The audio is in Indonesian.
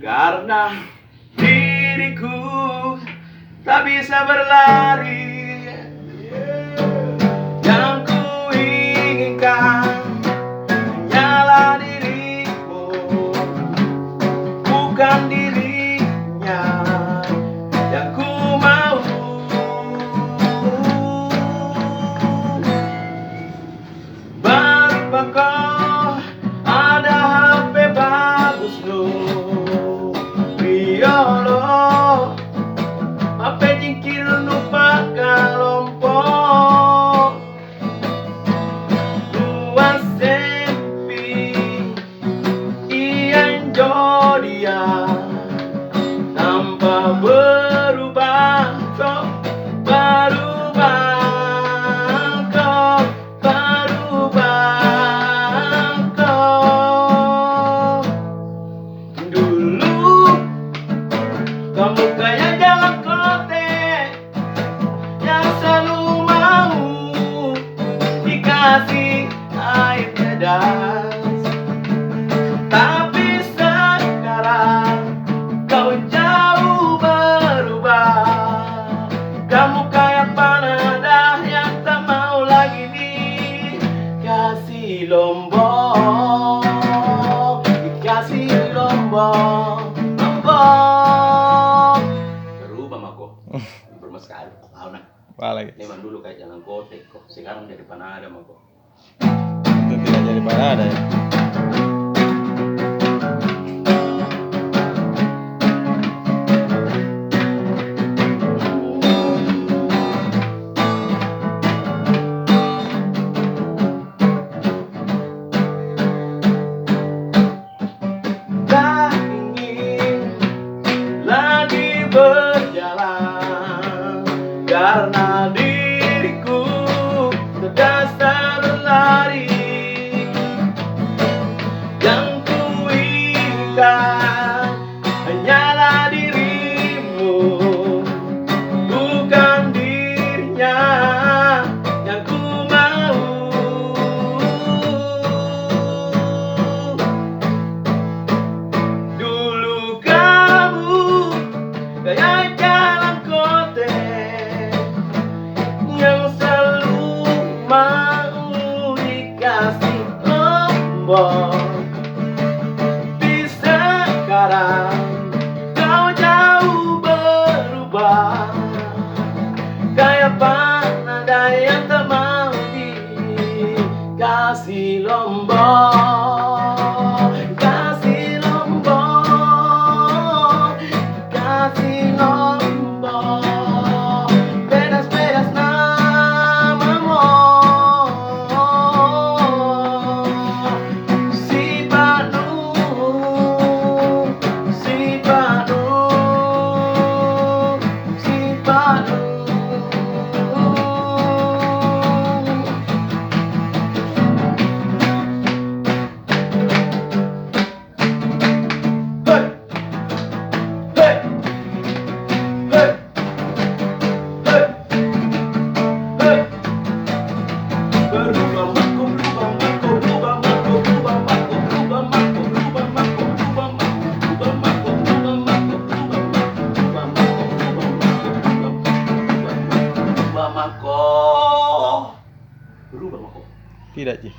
Karena diriku tak bisa berlari. Yang ku inginkan hanyalah dirimu, bukan dirinya yang ku mau. Baru kau ada HP bagus lo, Riolo, HP jingkir lupa kelompok, luas sempi, ian jodia, tanpa berubah kok berubah. Kamu kayak jalan kote yang selalu mau dikasih air pedas. Tapi sekarang kau jauh berubah. Kamu kayak panada yang tak mau lagi dikasih lombok, dikasih lombok. Sekali, tahu nak? Lagi. Memang dulu kayak jalan kotek kok, sekarang jadi panada mah kok. Itu tidak jadi panada ya. Tak ingin lagi berjalan karena diriku terbiasa berlari. Yang ku inginkan hanyalah dirimu, bukan dirinya yang ku mau. Dulu kamu kayak jalan kote yang selalu mau dikasih lombok. Di sekarang kau jauh berubah, kayak panada yang tak mau dikasih lombok. Kasih lombok, kasih lombok. Pedas-pedas namamu, si Panu, si Panu, si Panu. Berubah mako. Tidak, Ci.